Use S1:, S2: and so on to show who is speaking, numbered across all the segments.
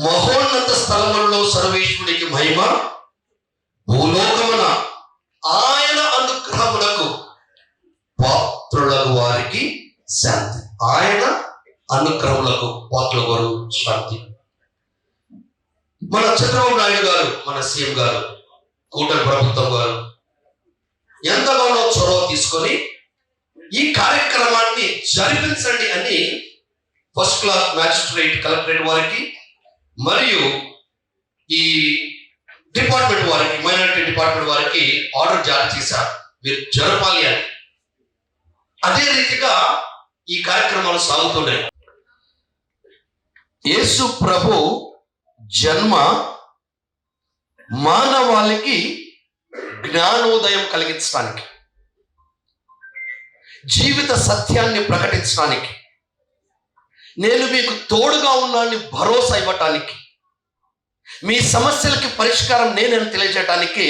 S1: మహోన్నత స్థలములలో సర్వేశ్వరుడికి మహిమ, భూలోకమున ఆయన అనుగ్రహములకు పాత్రులకు వారికి శాంతి. ఆయన అనుగ్రహములకు పాత్రుల వారు శాంతి. మన చంద్రబాబు నాయుడు గారు, మన సీఎం గారు, కూటమి ప్రభుత్వం గారు ఎంతగానో చొరవ తీసుకొని ఈ కార్యక్రమాన్ని జరిపించండి అని ఫస్ట్ క్లాస్ మ్యాజిస్ట్రేట్ కలెక్టరేట్ వారికి మరియు ఈ డిపార్ట్మెంట్ వారికి, మైనారిటీ డిపార్ట్మెంట్ వారికి ఆర్డర్ జారీ చేశారు, మీరు జరపాలి అని. అదే రీతిగా ఈ కార్యక్రమాలు సాగుతున్నాయి. యేసు ప్రభు జన్మ మానవాళికి జ్ఞానోదయం కలిగించడానికి, జీవిత సత్యాన్ని ప్రకటించడానికి, నేను మీకు తోడుగా ఉన్నానని భరోసా ఇవ్వటానికి, మీ సమస్యలకి పరిష్కారం నేనని తెలియజేయడానికి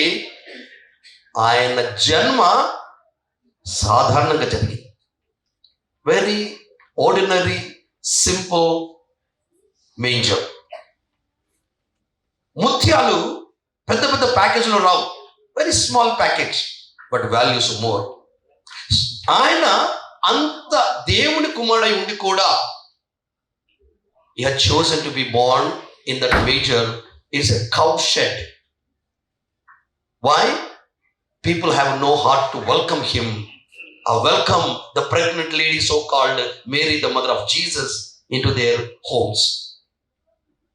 S1: ఆయన జన్మ సాధారణంగా జరిగింది. Very ordinary simple manger. ముత్యాలు పెద్ద పెద్ద ప్యాకేజ్లో రావు, very small package, but values more. ఆయన అంత దేవుని కుమారుడై ఉండి కూడా he had chosen to be born in that manger is a cow shed. Why? People have no heart to welcome him, or welcome the pregnant lady, so called Mary, the mother of Jesus, into their homes.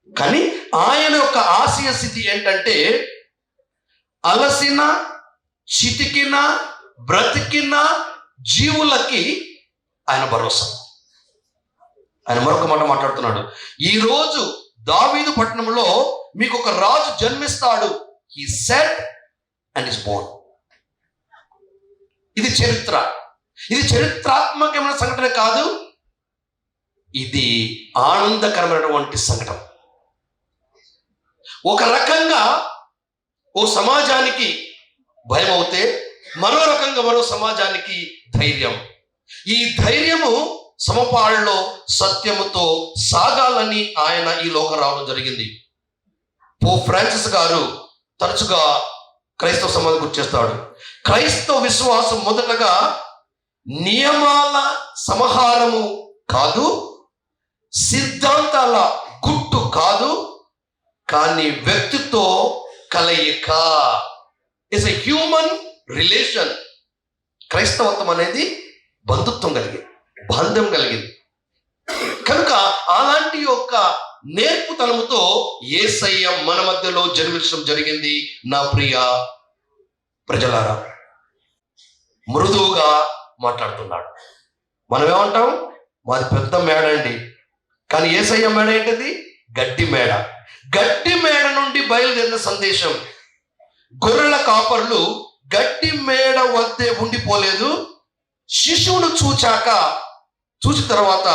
S1: కానీ ఆయన యొక్క ఆశయ స్థితి ఏంటంటే, అలసిన, చితికిన, బ్రతికిన జీవులకి ఆయన భరోసా. ఆయన మరొక మాట మాట్లాడుతున్నాడు, ఈ రోజు దావీదు పట్టణంలో మీకు ఒక రాజు జన్మిస్తాడు. He said and is born. ఇది చరిత్ర, ఇది చరిత్రాత్మకమైన సంఘటన కాదు, ఇది ఆనందకరమైనటువంటి సంఘటన. ఒక రకంగా ఓ సమాజానికి భయం అవుతే, మరో రకంగా మరో సమాజానికి ధైర్యం. ఈ ధైర్యము సమపాళ్ళలో సత్యముతో సాగాలని ఆయన ఈ లోకం రావడం జరిగింది. పోప్ ఫ్రాన్సిస్ గారు తరచుగా క్రైస్తవ సమాజం గుర్తు చేస్తాడు. క్రైస్తవ విశ్వాసం మొదటగా నియమాల సమాహారము కాదు, సిద్ధాంతాల గుట్టు కాదు, కానీ వ్యక్తితో కలయిక. It's a human relation. క్రైస్తవత్వం అనేది బంధుత్వం కలిగింది, బంధం కలిగింది. కనుక అలాంటి యొక్క నేర్పుతనముతో యేసయ్య మన మధ్యలో జన్మించడం జరిగింది. నా ప్రియ ప్రజలారా, మృదువుగా మాట్లాడుతున్నాడు. మనం ఏమంటాం, మాది పెద్ద మేడ అండి, కానీ యేసయ్య మేడ ఏంటిది? గడ్డి మేడ. గడ్డి మేడ నుండి బయలుదేరిన సందేశం. గొర్రెల కాపర్లు గడ్డి మేడ వద్దే ఉండిపోలేదు. శిశువును చూసిన తర్వాత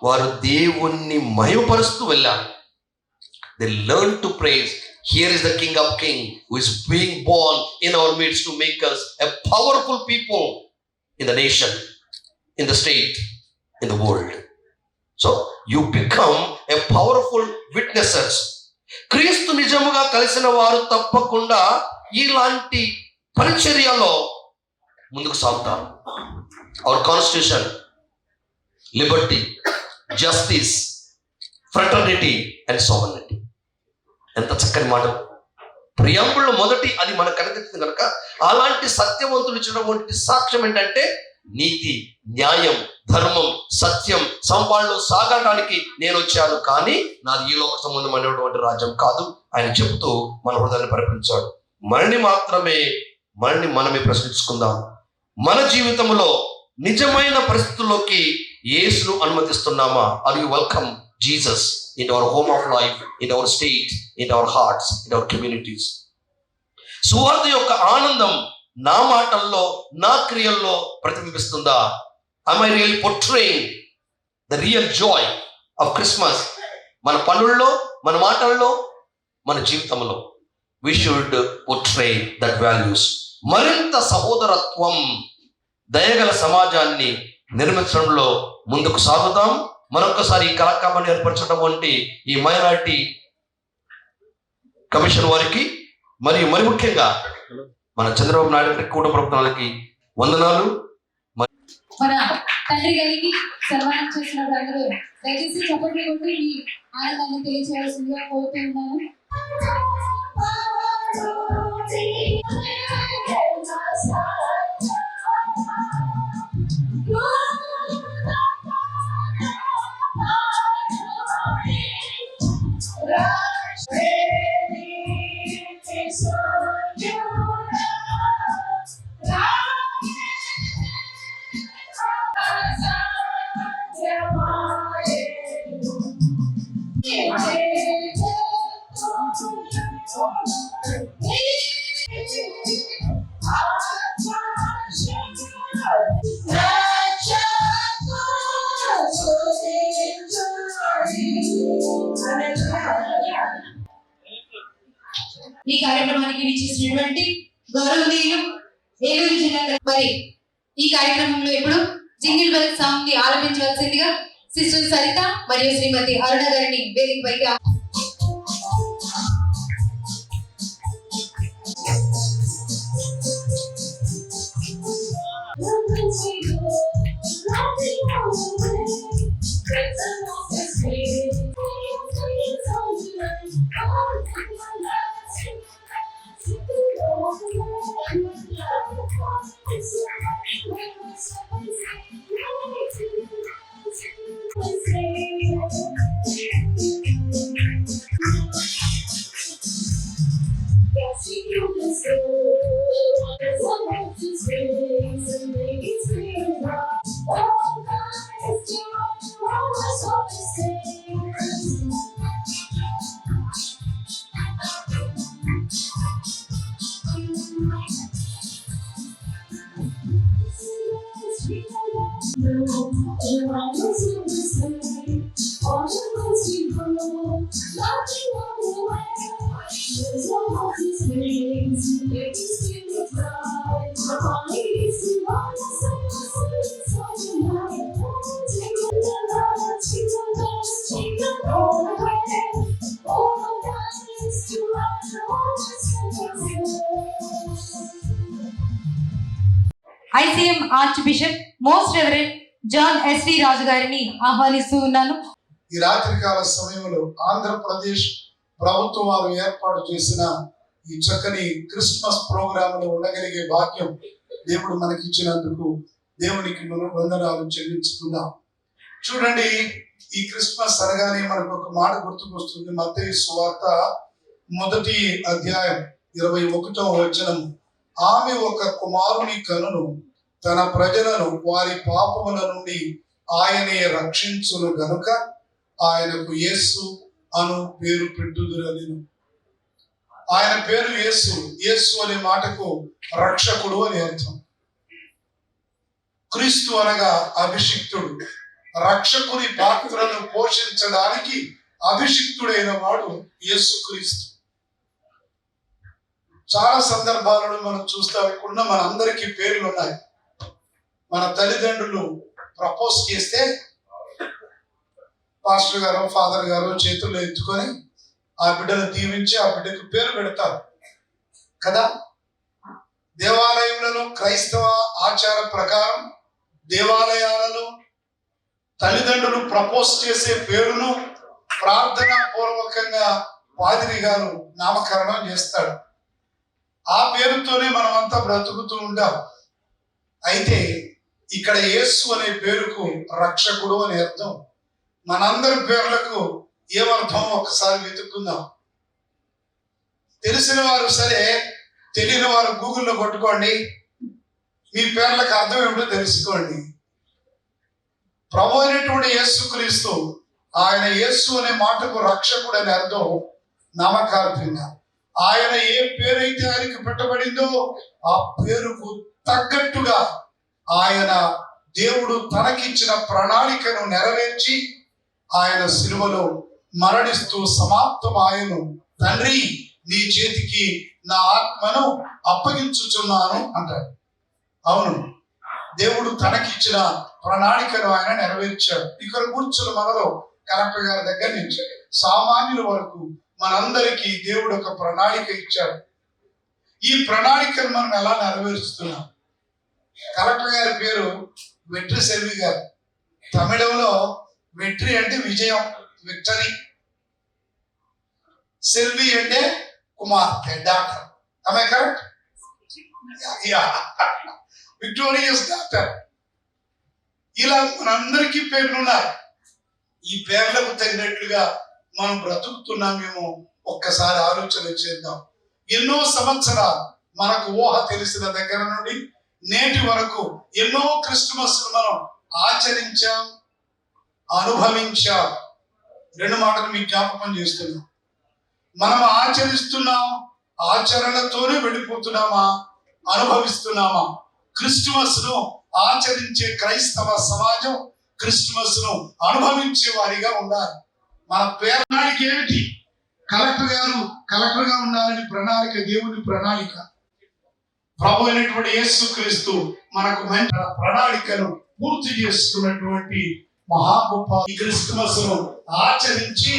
S1: వారు దేవుణ్ణి మహిమపరుస్తూ వెళ్ళారు. They learned to praise. Here is the King of Kings who is being born in our midst to make us a powerful people in the nation, in the state, in the world. So you become a powerful witnesses. క్రీస్తు నిజముగా కలిసిన వారు తప్పకుండా ఇలాంటి పరిచర్యలో ముందుకు సాగుతారు. Our constitution, liberty, justice, fraternity and sovereignty. ఎంత చక్కని మాట. ప్రియాంబుల్లో మొదటి అది మనకు కనిపిస్తుంది కనుక, అలాంటి సత్యవంతులు ఇచ్చినటువంటి సాక్ష్యం ఏంటంటే, నీతి, న్యాయం, ధర్మం, సత్యం సంపాదనలో సాగడానికి నేను వచ్చాను, కానీ నాది ఈ లోక సంబంధమైనటువంటి రాజ్యం కాదు ఆయన చెబుతూ మన హృదయాన్ని పరిపించాడు. మనమే ప్రశ్నించుకుందాం. మన జీవితంలో నిజమైన పరిస్థితుల్లోకి యేసును అనుమతిస్తున్నామా? Are you welcome Jesus in our home of life, in our state, in our hearts, in our communities? సువార్త యొక్క ఆనందం నా మాటల్లో, నా క్రియల్లో ప్రతిబింబిస్తుందా? am I really portraying the real joy of Christmas? మన పనుల్లో, మన మాటల్లో, మన జీవితంలో we should portray that values. మరింత సహోదరత్వం, దయగల సమాజాన్ని నిర్మించడంలో ముందుకు సాగుదాం. మరొకసారి ఈ కార్యక్రమాన్ని ఏర్పరచడం వంటి ఈ మైనారిటీ కమిషన్ వారికి మరియు మరి ముఖ్యంగా మన చంద్రబాబు నాయుడు గారి కూటమి ప్రభుత్వానికి వందనాలు.
S2: మన తండ్రి గారికి సన్మానం చేసిన అందరూ దయచేసి చప్పట్లు కొట్టి మీ ఆనందాన్ని తెలియజేయాల్సిందిగా కోరుతున్నాను. ఈ కార్యక్రమానికి విచ్చేసినటువంటి గౌరవనీయులు ఏలూరు జిల్లా మరి ఈ కార్యక్రమంలో ఇప్పుడు జింగిల్ బెల్ సాంగ్ ని ఆలపించవలసిందిగా సిస్టర్ సరిత మరియు శ్రీమతి అరుణ గారిని వేదికపైకి ICM archbishop most reverend John S V Raju గారిని ఆహ్వానిస్తూ ఉన్నాను.
S3: ఈ రాత్రికాల సమయంలో ఆంధ్రప్రదేశ్ ప్రభుత్వం వారు ఏర్పాటు చేసిన ఈ చక్కని క్రిస్మస్ ప్రోగ్రామ్ లో ఉండగలిగే భాగ్యం దేవుడు మనకి ఇచ్చినందుకు దేవునికి మనం వందనాలు చెల్లించుకుందాం. చూడండి, ఈ క్రిస్మస్ అనగానే మనకు ఒక మాట గుర్తుకొస్తుంది. మత్తయి సువార్త 1వ అధ్యాయం 21వ వచనం. ఆమె ఒక కుమారుని కనును, తన ప్రజలను వారి పాపముల నుండి ఆయనే రక్షించును గనుక ఆయనకు యేసు అను పేరు పెట్టుదురనెను. ఆయన పేరు యేసు. యేసు అనే మాటకు రక్షకుడు అని అర్థం. క్రీస్తు అనగా అభిషిక్తుడు. రక్షకుని పాత్రను పోషించడానికి అభిషిక్తుడైన వాడు యేసు క్రీస్తు. చాలా సందర్భాలను మనం చూస్తాం. ఇక్కడ మన అందరికీ పేర్లు ఉన్నాయి. మన తల్లిదండ్రులు ప్రపోజ్ చేస్తే పాస్టర్ గారు, ఫాదర్ గారు చేతుల్లో ఎత్తుకొని ఆ బిడ్డను దీవించి ఆ బిడ్డకు పేరు పెడతారు కదా. దేవాలయంలో క్రైస్తవ ఆచార ప్రకారం దేవాలయాలలో తల్లిదండ్రులు ప్రపోజ్ చేసే పేరును ప్రార్థనా పూర్వకంగా పాదిరి గారు నామకరణం చేస్తాడు. ఆ పేరుతోనే మనమంతా బ్రతుకుతూ ఉంటాం. అయితే ఇక్కడ యేసు అనే పేరుకు రక్షకుడు అని అర్థం. మనందరి పేర్లకు ఏమర్థం ఒకసారి వెతుక్కుందాం. తెలిసిన వారు సరే, తెలియని వారు గూగుల్లో కొట్టుకోండి, మీ పేర్లకు అర్థం ఏమిటో తెలుసుకోండి. ప్రభు అయినటువంటి యేసు క్రీస్తు, ఆయన యేసు అనే మాటకు రక్షకుడు అని అర్థం నామకార్థంగా. ఆయన ఏ పేరైతే ఆయనకు పెట్టబడిందో ఆ పేరుకు తగ్గట్టుగా ఆయన దేవుడు తనకిచ్చిన ప్రణాళికను నెరవేర్చి ఆయన సిలువలో మరణిస్తూ సమాప్తమాయను. తండ్రి, నీ చేతికి నా ఆత్మను అప్పగించుచున్నాను అంటాడు. అవును, దేవుడు తనకిచ్చిన ప్రణాళికను ఆయన నెరవేర్చాడు. ఇక్కడ కూర్చున్న మనలో కలెక్టర్ గారి దగ్గర నుంచి సామాన్యుల వరకు మనందరికీ దేవుడు ఒక ప్రణాళిక ఇచ్చాడు. ఈ ప్రణాళికను మనం ఎలా నెరవేరుస్తున్నాం? కలెక్టర్ గారి పేరు వెట్రి సెల్వి గారు. తమిళంలో వెట్రి అంటే విజయం, విక్టరీ. సెల్వి అంటే కుమార్తె, డాక్టర్. ఆమె కరెక్ట్? Victorious doctor. ఇలా మనందరికీ పేర్లున్నారు. ఈ పేర్లకు తగినట్లుగా మనం బ్రతుకుతున్నామేమో ఒక్కసారి ఆలోచన చేద్దాం. ఎన్నో సంవత్సరాలు మనకు ఊహ తెలిసిన దగ్గర నుండి నేటి వరకు ఎన్నో క్రిస్మస్ మనం ఆచరించాం, అనుభవించాం. రెండు మాటలు మీకు జ్ఞాపకం చేస్తున్నాం. మనం ఆచరిస్తున్నాం, ఆచరణతోనే వెళ్ళిపోతున్నామా, అనుభవిస్తున్నామా? క్రిస్మస్ ను ఆచరించే క్రైస్తవ సమాజం క్రిస్మస్ ను అనుభవించే వారిగా ఉండాలి. మన ప్రణాళిక ఏమిటి? కలెక్టర్ గా ఉండాలని ప్రణాళిక, దేవుని ప్రణాళిక. ప్రభు అయినటువంటి యేసుక్రీస్తు మనకు మంచి ప్రణాళికను పూర్తి చేసుకున్నటువంటి మహా గొప్ప ఈ క్రిస్మస్ ను ఆచరించి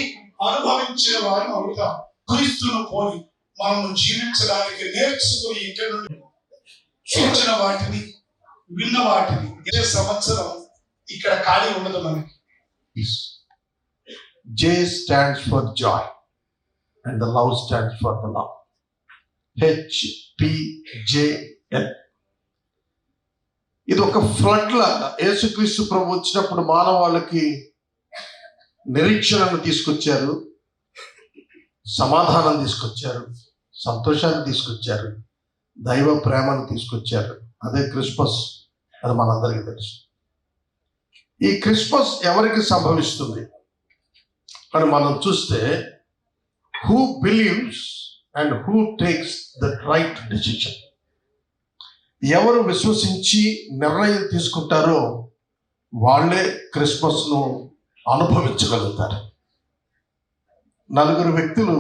S3: అనుభవించిన వారిని అవుతాం. క్రీస్తును పోలి మనం జీవించడానికి నేర్చుకుని ఇక్కడ నుండి చూచిన వాటిని, విన్న వాటిని ఏ సంవత్సరం ఇక్కడ ఖాళీ ఉండదు మనకి.
S1: J stands for joy and the love stands for the love. HPJL. ఇది ఒక ఫ్లడ్ లాగా. యేసుక్రీస్తు ప్రభు వచ్చినప్పుడు మానవాళికి నిరీక్షణను తీసుకొచ్చారు, సమాధానం తీసుకొచ్చారు, సంతోషాన్ని తీసుకొచ్చారు, దైవ ప్రేమను తీసుకొచ్చారు. అదే క్రిస్మస్. అది మనందరికీ తెలుసు. ఈ క్రిస్మస్ ఎవరికి సంభవిస్తుంది అని మనం చూస్తే, who believes and who takes the right decision. ఎవరు విశ్వసించి నిర్ణయం తీసుకుంటారో వాళ్ళే క్రిస్మస్ ను అనుభవించగలుగుతారు. 4 వ్యక్తులు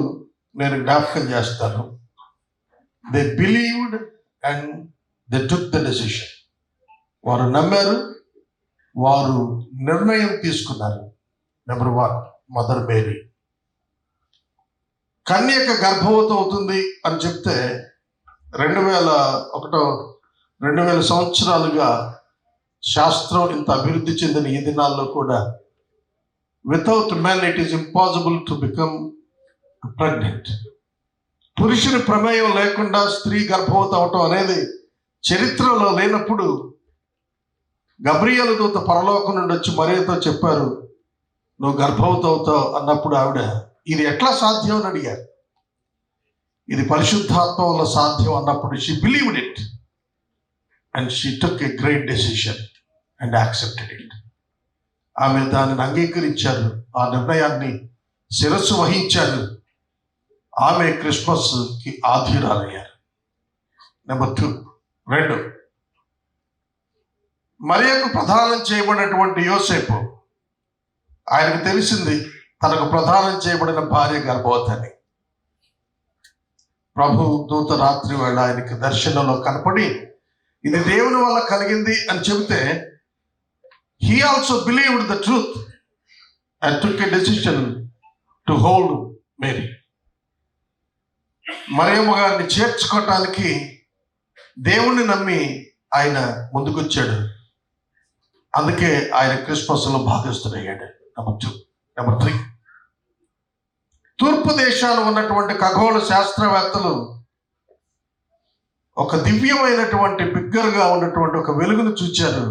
S1: నేను జ్ఞాపకం చేస్తాను. They believed and they took the decision. వారు నమ్మారు, వారు నిర్ణయం తీసుకున్నారు. Number 1, mother Mary. కన్యక గర్భవతి అవుతుంది అని చెప్తే 2000 సంవత్సరాలుగా శాస్త్రం ఇంత అభివృద్ధి చెందిన ఈ దినాల్లో కూడా without men it is impossible to become pregnant. పురుషుని ప్రమేయం లేకుండా స్త్రీ గర్భవతి అవటం అనేది చరిత్రలో లేనప్పుడు గబ్రియేలు దూత పరలోకం నుండి వచ్చి మరియతో చెప్పారు, నువ్వు గర్భవతి అవుతావు అన్నప్పుడు ఆవిడ ఇది ఎట్లా సాధ్యం అని అడిగారు. ఇది పరిశుద్ధాత్మ వల్ల సాధ్యం అన్నప్పుడు she believed it and she took a great decision and accepted it. ఆమె దానిని అంగీకరించారు, ఆ నిర్ణయాన్ని శిరస్సు వహించారు. ఆమె క్రిస్మస్కి ఆధీరాలయ్యారు. నెంబర్ 2, మరియకు ప్రదానం చేయబడినటువంటి యోసేపు, ఆయనకు తెలిసింది తనకు ప్రదానం చేయబడిన భార్య గర్భవతి అని. ప్రభు దూత రాత్రి వేళ ఆయనకి దర్శనంలో కనపడి ఇది దేవుని వల్ల కలిగింది అని చెబితే, he also believed the truth and took a decision to hold Mary. Mariyamma గారిని చేర్చుకోవటానికి దేవుణ్ణి నమ్మి ఆయన ముందుకొచ్చాడు. అందుకే ఆయన క్రిస్మస్లో భాగస్థుడయ్యాడు. నెంబర్ 3, తూర్పు దేశాలు ఉన్నటువంటి ఖగోళ శాస్త్రవేత్తలు ఒక దివ్యమైనటువంటి బిగ్గరగా ఉన్నటువంటి ఒక వెలుగును చూచారు.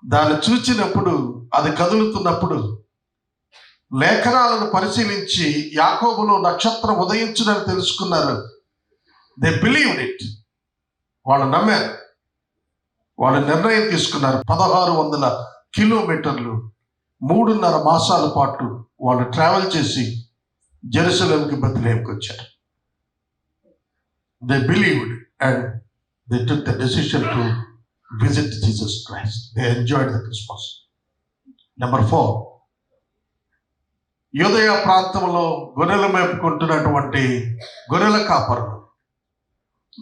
S1: దాన్ని చూచినప్పుడు, అది కదులుతున్నప్పుడు లేఖనాలను పరిశీలించి యాకోబులో నక్షత్రం ఉదయించునని తెలుసుకున్నారు. They believed it. వాళ్ళు నమ్మారు, వాళ్ళు నిర్ణయం తీసుకున్నారు. 1600 కిలోమీటర్లు 3.5 మాసాల పాటు వాళ్ళు ట్రావెల్ చేసి జెరూసలేంకి బెత్లెహేంకి వచ్చారు.
S4: they believed and they took the decision to visit Jesus Christ. They enjoyed the Christmas. Number 4, యూదయ ప్రాంతంలో గొర్రెలు మేపుకుంటున్నటువంటి గొర్రెల కాపరులు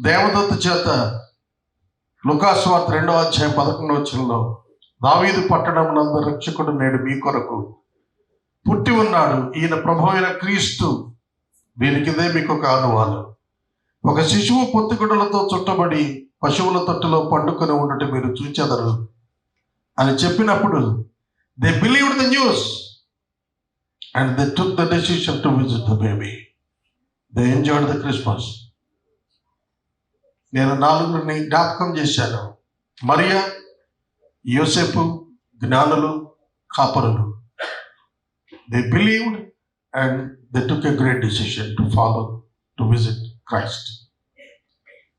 S4: దేవదూత చేత లూకాసు వార్త 2:11 దావీదు పట్టణమునందు రక్షకుడు నేడు మీ కొరకు పుట్టి ఉన్నాడు, ఈయన ప్రభువైన అయిన క్రీస్తు, దీనికిదే మీకు ఒక ఆనవాలు. ఒక శిశువు పొత్తిగుడ్డలతో చుట్టబడి పశువుల తొట్టులో పండుకొని ఉండటం మీరు చూచెదరు అని చెప్పినప్పుడు they believed the news and they took the decision to visit the baby. They enjoyed the Christmas. నేను 4 జ్ఞాపకం చేశాను. మరియా, యోసేపు, జ్ఞానులు, కాపరులు. They believed and they took a great decision to follow, to visit Christ.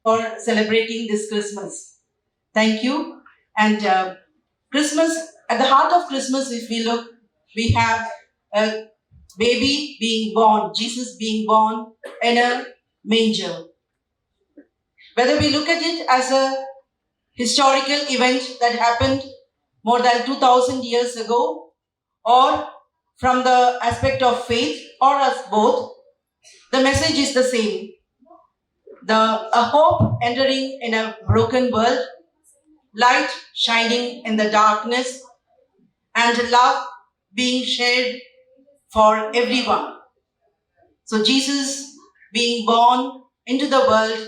S5: For celebrating this Christmas. Thank you. And Christmas, at the heart of Christmas, if we look, we have a baby being born, Jesus being born in a manger. Whether we look at it as a historical event that happened more than 2000 years ago, or from the aspect of faith, or as both, the message is the same. A hope entering in a broken world, light shining in the darkness, and love being shared for everyone. So Jesus being born into the world,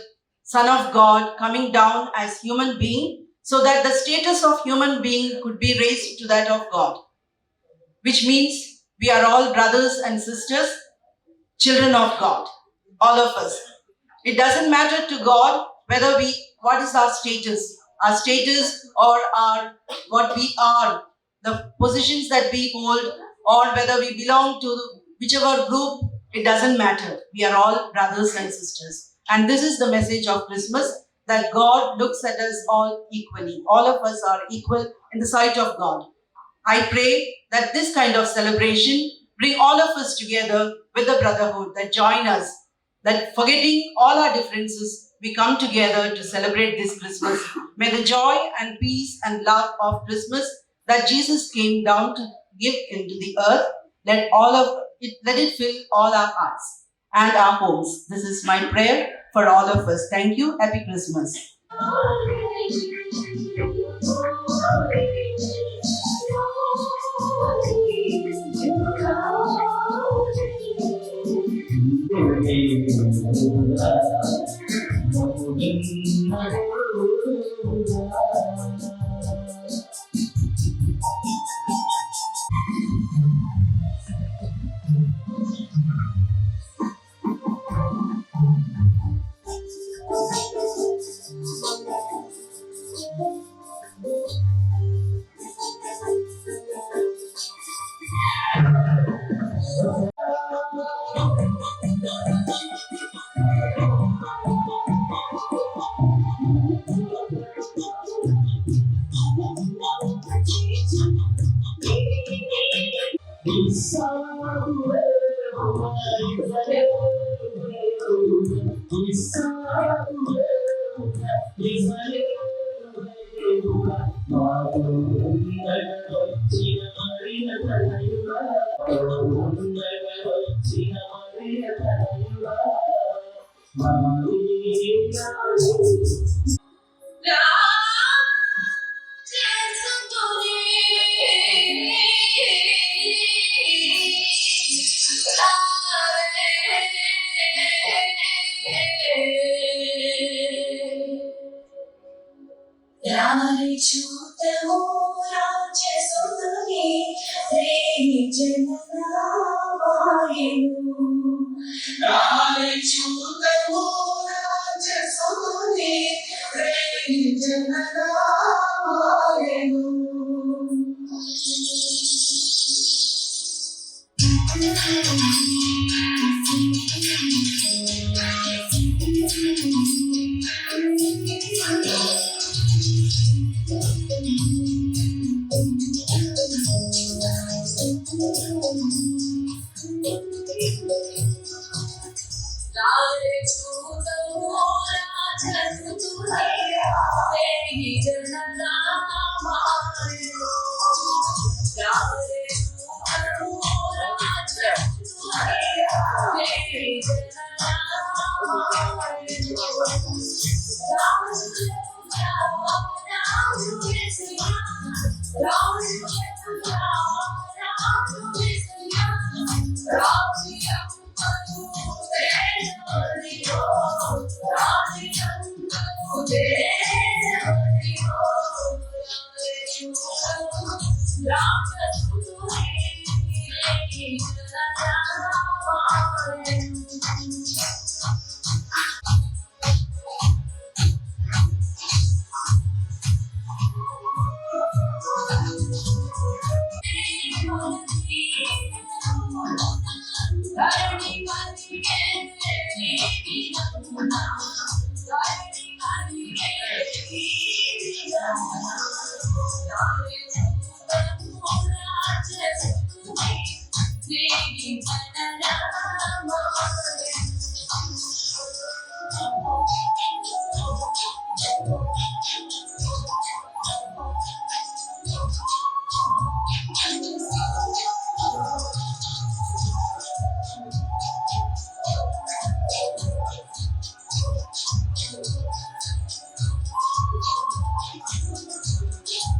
S5: Son of God coming down as human being, so that the status of human being could be raised to that of God, which means we are all brothers and sisters, children of God, all of us. It doesn't matter to God whether what is our status or what we are, the positions that we hold, or whether we belong to whichever group, it doesn't matter. We are all brothers and sisters. And this is the message of Christmas, that God looks at us all equally. All of us are equal in the sight of God. I pray that this kind of celebration bring all of us together with the brotherhood, that join us, that forgetting all our differences, we come together to celebrate this Christmas. May the joy and peace and love of Christmas that Jesus came down to give into the earth, let it fill all our hearts and our homes. This is my prayer for all of us. Thank you. Happy Christmas.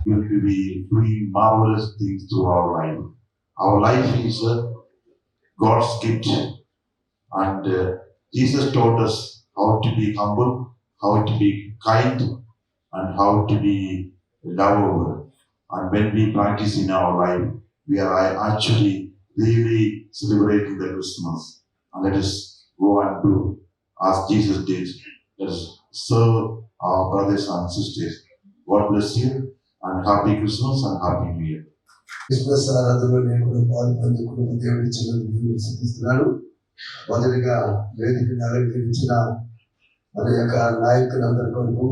S6: Will be doing marvelous things to our life. Our life is God's gift, and Jesus taught us how to be humble, how to be kind, and how to be lovable. And when we practice in our life, we are actually really celebrating the Christmas. And let us go and do as Jesus did. Let us serve our brothers and sisters. God bless you. And happy Christmas and happy New Year.
S7: Christmas ఆరాధనలో నేను కూడా పాల్పొంది కుటుంబ దేవుడి చిన్న సిద్ధిస్తున్నాను. మొదటిగా వేదికను అలంకరించిన మన యొక్క నాయకులందరి కొరకు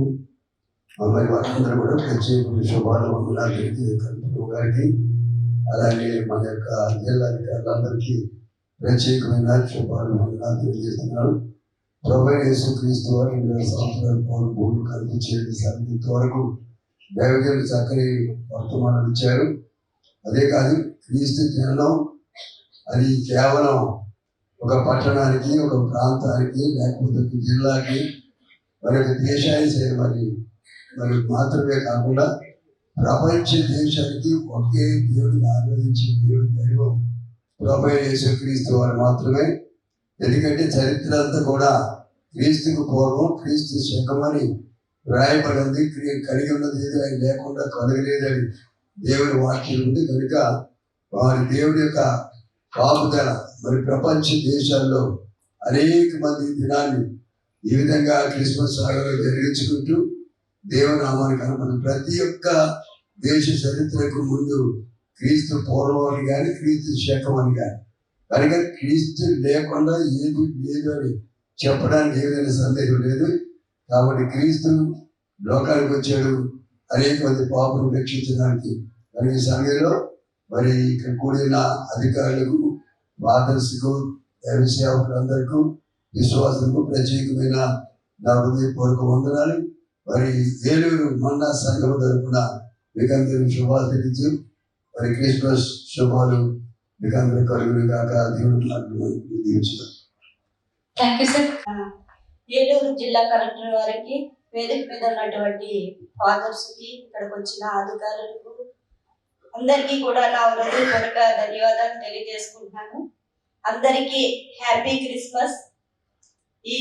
S7: మరి వారందరూ కూడా ప్రత్యేక శుభాలు వందనాలు గారికి, అలాగే మన యొక్క జిల్లాధికారులందరికీ ప్రత్యేకమైన శుభాలు వందనాలు తెలియజేస్తున్నారు. ప్రభువైన యేసుక్రీస్తు వారు 2000 సంవత్సరాల పాటు భూమి కల్పించేది సాధించేంత వరకు దైవజనులు చక్కని వర్తమానాలు ఇచ్చారు. అదే కాదు, క్రీస్తు జననం అది కేవలం ఒక పట్టణానికి, ఒక ప్రాంతానికి, లేకపోతే ఒక జిల్లాకి, మరి ఒక దేశానికి మరి మాత్రమే కాకుండా ప్రపంచ దేశానికి ఒకే దేవుడిని ఆరాధించే దేవుడి దైవం ప్రభువైన యేసుక్రీస్తు వారు మాత్రమే. ఎందుకంటే చరిత్ర అంతా కూడా క్రీస్తుకు పూర్వం, క్రీస్తు శకమని రాయబడింది. కలిగి ఉన్నది ఏదో ఆయన లేకుండా కలగలేదని దేవుడి వాక్యం ఉంది. కనుక వారి దేవుడి యొక్క కాపుదల మరి ప్రపంచ దేశాల్లో అనేక మంది దినాన్ని ఈ విధంగా క్రిస్మస్ ఆరాధన జరిగించుకుంటూ దేవనామానికి అనుకున్న ప్రతి ఒక్క దేశ చరిత్రకు ముందు క్రీస్తు పూర్వం అని కానీ, క్రీస్తు శకం అని కానీ, కనుక క్రీస్తు లేకుండా ఏది లేదు అని చెప్పడానికి ఏదైనా సందేహం లేదు. కాబట్టి క్రీస్తు లోకానికి వచ్చాడు అనేక మంది పాపను రక్షించడానికి. మరి ఈ సమయంలో మరి ఇక్కడ కూడిన అధికారులకు, ఫాదర్స్కు, దైవ సేవకులందరికీ, విశ్వాసులకు ప్రత్యేకమైన నా హృదయపూర్వక వందనాలు. మరి ఏలూరు మండల సంఘం తరపున మీకు అందరూ శుభాలు తెలుసు. మరి క్రిస్మస్ శుభాలు మీకు అందరూ కలుగును గాక. దేవుడు దీవించుతారు.
S2: Thank you sir.
S8: ఏలూరు జిల్లా కలెక్టర్ వారికి, వేదిక మీద ఉన్నటువంటి ఫాదర్స్కి, ఇక్కడికి వచ్చిన అధికారులకు అందరికీ కూడా నా హృదయపూర్వక ధన్యవాదాలు తెలియజేసుకుంటున్నాను. అందరికీ హ్యాపీ క్రిస్మస్. ఈ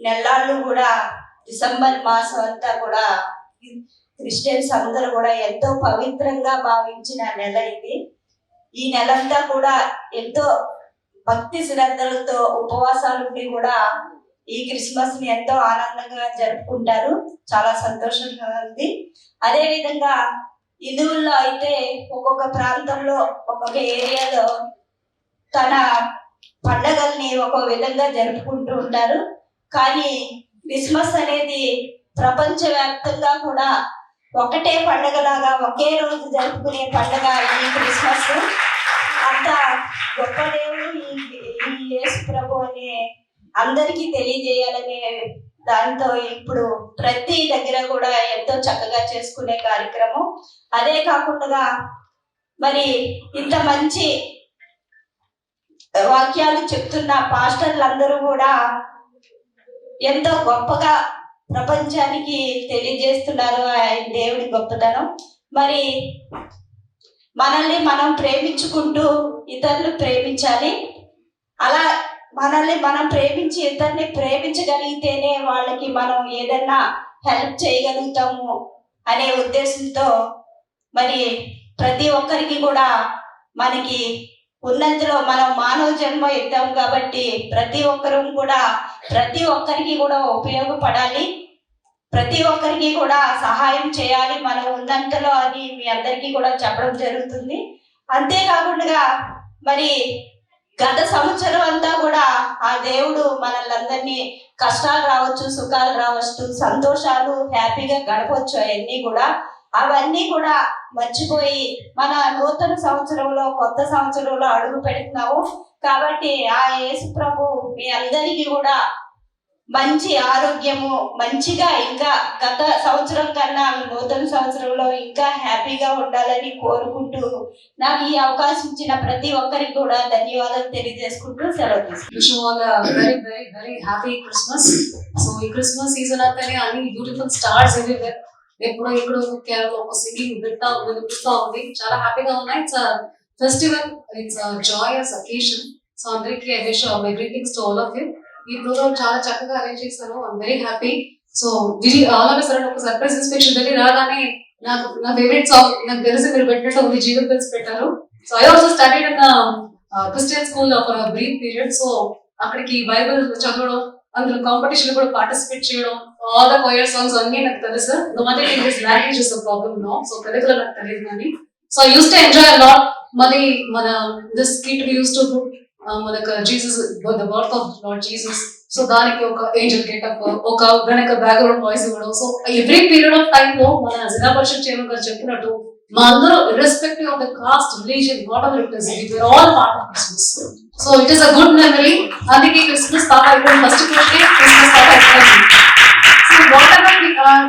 S8: నెలలు కూడా డిసెంబర్ మాసం అంతా కూడా క్రిస్టియన్స్ అందరూ కూడా ఎంతో పవిత్రంగా భావించిన నెల ఇది. ఈ నెలంతా కూడా ఎంతో భక్తి శ్రద్ధలతో ఉపవాసాలుండి కూడా ఈ క్రిస్మస్ ని ఎంతో ఆనందంగా జరుపుకుంటారు. చాలా సంతోషంగా ఉంది. అదే విధంగా హిందువుల్లో అయితే ఒక్కొక్క ప్రాంతంలో, ఒక్కొక్క ఏరియాలో తన పండగల్ని ఒక్కో విధంగా జరుపుకుంటూ ఉంటారు. కానీ క్రిస్మస్ అనేది ప్రపంచవ్యాప్తంగా కూడా ఒకటే పండగలాగా, ఒకే రోజు జరుపుకునే పండగ ఈ క్రిస్మస్. అంత గొప్ప దేవుడు ఈ యేసు ప్రభు అని అందరికీ తెలియజేయాలనే దాంతో ఇప్పుడు ప్రతి దగ్గర కూడా ఎంతో చక్కగా చేసుకునే కార్యక్రమం. అదే కాకుండా మరి ఇంత మంచి వాక్యాలు చెప్తున్న పాస్టర్లందరూ కూడా ఎంతో గొప్పగా ప్రపంచానికి తెలియజేస్తున్నారు ఆయన దేవుడి గొప్పతనం. మరి మనల్ని మనం ప్రేమించుకుంటూ ఇతరులు ప్రేమించాలి. అలా మనల్ని మనం ప్రేమించి ఇతరుని ప్రేమించగలిగితేనే వాళ్ళకి మనం ఏదైనా హెల్ప్ చేయగలుగుతాము అనే ఉద్దేశంతో మరి ప్రతి ఒక్కరికి కూడా మనకి ఉన్నంతలో మనం మానవ జన్మ ఎత్తాం కాబట్టి ప్రతి ఒక్కరికి కూడా ఉపయోగపడాలి, ప్రతి ఒక్కరికి కూడా సహాయం చేయాలి మనం ఉన్నంతలో అని మీ అందరికీ కూడా చెప్పడం జరుగుతుంది. అంతేకాకుండా మరి గత సంవత్సరం అంతా కూడా ఆ దేవుడు మనల్ని కష్టాలు రావచ్చు, సుఖాలు రావచ్చు, సంతోషాలు హ్యాపీగా గడపవచ్చు, అవన్నీ కూడా మర్చిపోయి మన నూతన సంవత్సరంలో కొత్త సంవత్సరంలో అడుగు పెడుతున్నాము. కాబట్టి ఆ యేసు ప్రభు మీ అందరికీ కూడా మంచి ఆరోగ్యము, మంచిగా ఇంకా గత సంవత్సరం కన్నా నూతన సంవత్సరంలో ఇంకా హ్యాపీగా ఉండాలని కోరుకుంటూ నాకు ఈ అవకాశం ఇచ్చిన ప్రతి ఒక్కరికి కూడా ధన్యవాదాలు తెలియజేసుకుంటూ సెలవు తీసుకుంటాను.
S2: Wish you all very very very happy Christmas. So ఈ క్రిస్మస్ సీజన్ అంతానే అన్ని బ్యూటిఫుల్ స్టార్స్ ఎవ్రీవేర్. ఎక్కడో కేరళ ఒక సింగింగ్ వినిపిస్తా ఉంది, చాలా హ్యాపీగా ఉన్నాయి. It's festival, it's joyous occasion. So అందరికీ I wish my greetings to all of you. ఈ ప్రోగ్రామ్ చాలా చక్కగా అరేంజ్ చేశాను. I'm very happy. So all of sudden ఒక సర్ప్రైజ్ ఇన్స్పెక్షన్ వెళ్ళి రాగానే నా ఫేవరెట్ సాంగ్ నాకు తెలిసి మీరు పెట్టినట్టు ఉంది, జీవన్ బెల్స్ పెట్టారు. So I also studied in Christian school for a brief period. So అక్కడికి బైబిల్ చదవడం, అందులో కాంపిటీషన్ కూడా పార్టిసిపేట్ చేయడం, ఆల్ ద కొయర్ సాంగ్స్ అన్ని నాకు తెలుసు. మళ్ళీ English language is a problem no, so తెలుగులో నాకు తెలియదు కానీ. So I use to enjoy a lot. మళ్ళీ మన this kit we used to మనకు Jesus the birth of Lord Jesus. So దానికి ఒక ఏంజల్ గెటప్, ఒక వెనక బ్యాక్గ్రౌండ్ వాయిస్ ఇవ్వడం. So every period of time లో మన జిల్లా పరిషత్ చైర్మన్ గారు చెప్పినట్టు మా అందరూ irrespective of the caste, religion, whatever it is, we are all part of Christmas. So it is a good memory. అందుకే క్రిస్మస్ తాత అయిపోయింది, ఫస్ట్ క్రిస్మస్ తాత అయిపోయింది. So whatever we are,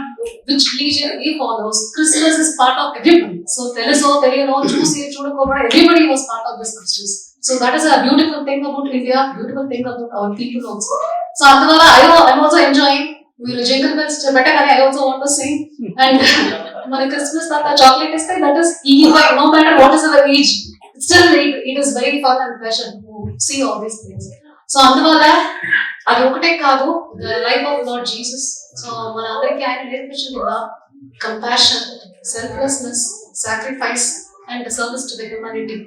S2: which religion we follows, Christmas is part of everybody. So teluso teliyano choose chudakova, everybody was part of this Christmas. So that is a beautiful thing about India, beautiful thing about our people also. So anduvalla I'm also enjoying. We'll jingle bells better, and I also want to sing. And when Christmas tata chocolate is that is even no matter what is our age, still it is very fun and pleasure to see all these things. So అందువల్ల అది ఒకటే కాదు, the life of Lord Jesus. So మన అందరికీ ఆయన నేర్పించింది compassion, selflessness, sacrifice and service to the humanity.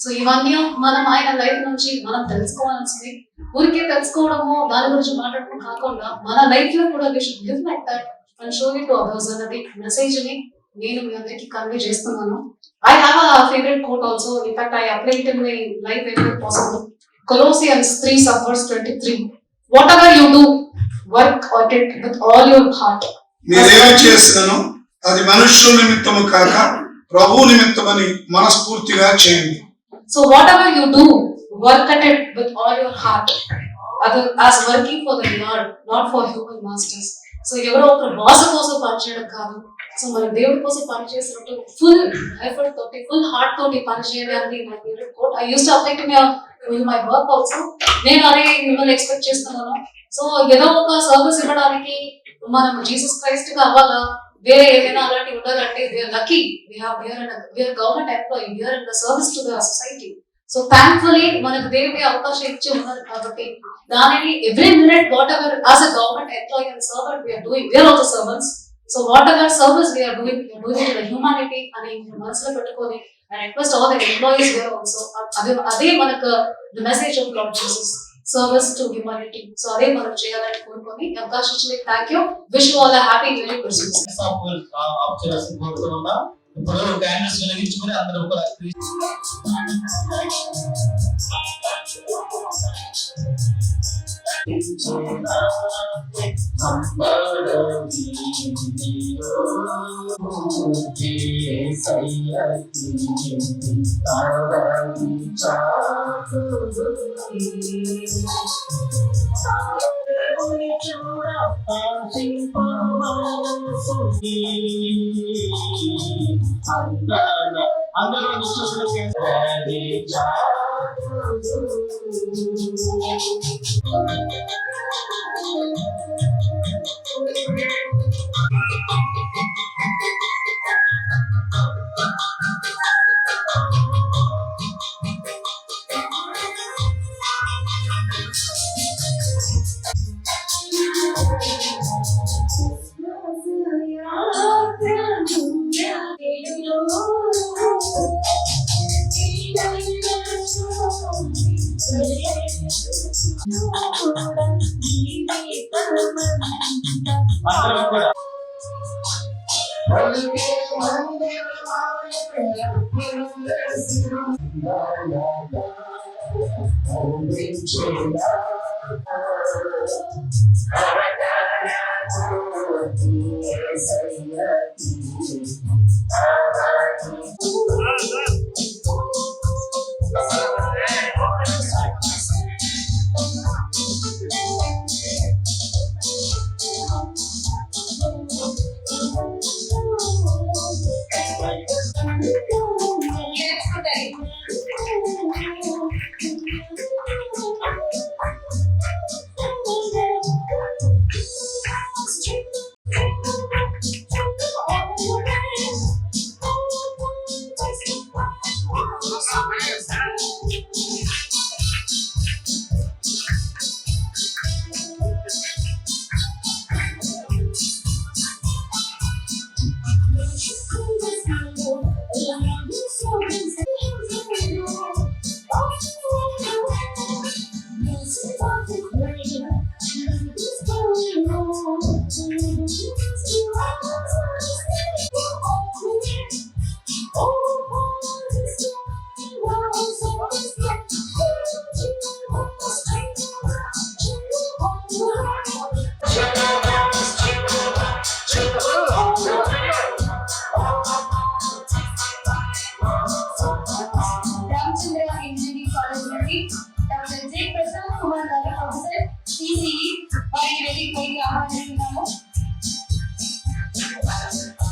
S2: So ఇవన్నీ మనం ఆయన లైఫ్ నుంచి మనం తెలుసుకోవాల్సింది. ఊరికే తెలుసుకోవడము, దాని గురించి మాట్లాడడం కాకుండా మన లైఫ్ లో కూడా we should live like that and show it to others అన్నది మెసేజ్ ని నేను మీ అందరికీ కన్వే చేస్తున్నాను. I have a favourite quote also. In fact I apply it in my life every possible. Colossians 3:23. Whatever you do, work at it with all your heart.
S3: మీరేమి చేసినను అది మనుష్యుల నిమిత్తము కాక ప్రభు నిమిత్తమని మనస్ఫూర్తిగా చేయండి.
S2: So whatever you do, work at it with all your heart. As working for the Lord, not for human masters. So ఎవరో ఒక బాస్ కోసం పనిచేయడం కాదు. సో మన దేవుడి కోసం పనిచేసినట్టు ఫుల్ ఎఫర్ట్ తోటి, ఫుల్ హార్ట్ తోటి పనిచేయాలి అనేది నా favourite quote. I use to apply to my work also. నేను అదే మిమ్మల్ని ఎక్స్పెక్ట్ చేస్తున్నాను. సో ఏదో ఒక సర్వీస్ ఇవ్వడానికి మనం జీసస్ క్రైస్ట్ గా అవ్వాలా, వేరే ఏదైనా అలాంటి ఉండాలంటే we are lucky. We are government employee, we are in the service to the society. So thankfully మనకు దేవుడి అవకాశం ఇచ్చి ఉన్నారు కాబట్టి దానిని every minute whatever as a government employee and servant we are doing, we are also servants. So whatever service we are doing to the humanity అని మనసులో పెట్టుకొని and request all the employees here also. అదే మనకు the message of Lord Jesus, service to humanity. So అదే మనం చేయాలని కోరుకొని అవకాశం ఇచ్చినందుకు thank you. Wish you all a happy merry Christmas.
S9: ఇప్పుడు క్యాండిల్స్ వెలిగించుకొని అందరూ కూడా అందరం కూడా
S2: రామచంద్ర ఇంజనీరింగ్ కాలేజ్ నుండి డాక్టర్ జె ప్రసాద్ కుమార్ గారు ప్రొఫెసర్ సిసిఈ వారిని వేదికపైకి ఆహ్వానిస్తున్నాము.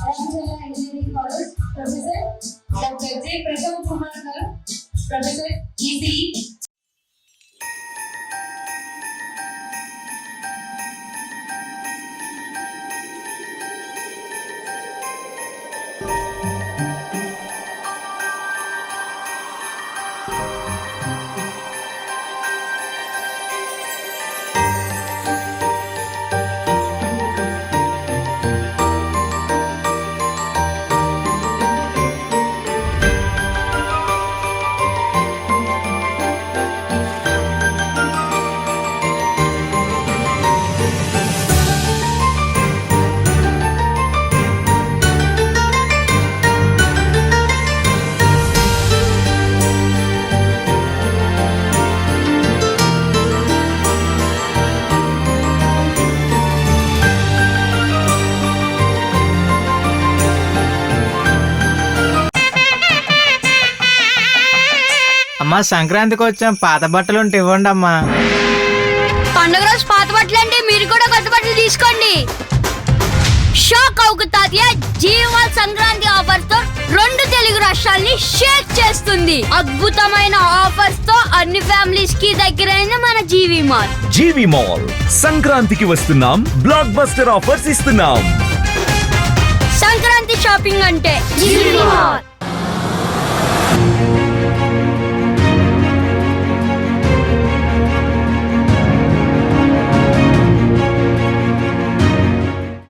S2: Ramachandra engineering college professor doctor J Prasad Kumar గారు ప్రొఫెసర్ సిసిఈ.
S10: అమ్మా సంక్రాంతికి వచ్చాం, పాత బట్టలు ఉంటే ఇవ్వండి అమ్మా.
S11: పండుగ రోజు పాత బట్టలు అంటే మీరు కూడా కొత్త బట్టలు తీసుకోండి. షాక్ అవుకు తాతయ్య జీవా సంక్రాంతి ఆఫర్స్ తో 2 తెలుగు రాష్ట్రాల్ని షేక్ చేస్తుంది. అద్భుతమైన ఆఫర్స్ తో అన్ని ఫ్యామిలీస్ కి దగ్గరైన మన జీవి మాల్.
S12: జీవి మాల్ సంక్రాంతికి వస్తున్నాం, బ్లాక్ బస్టర్ ఆఫర్స్ ఇస్తున్నాం.
S11: సంక్రాంతి షాపింగ్ అంటే జీవి మాల్.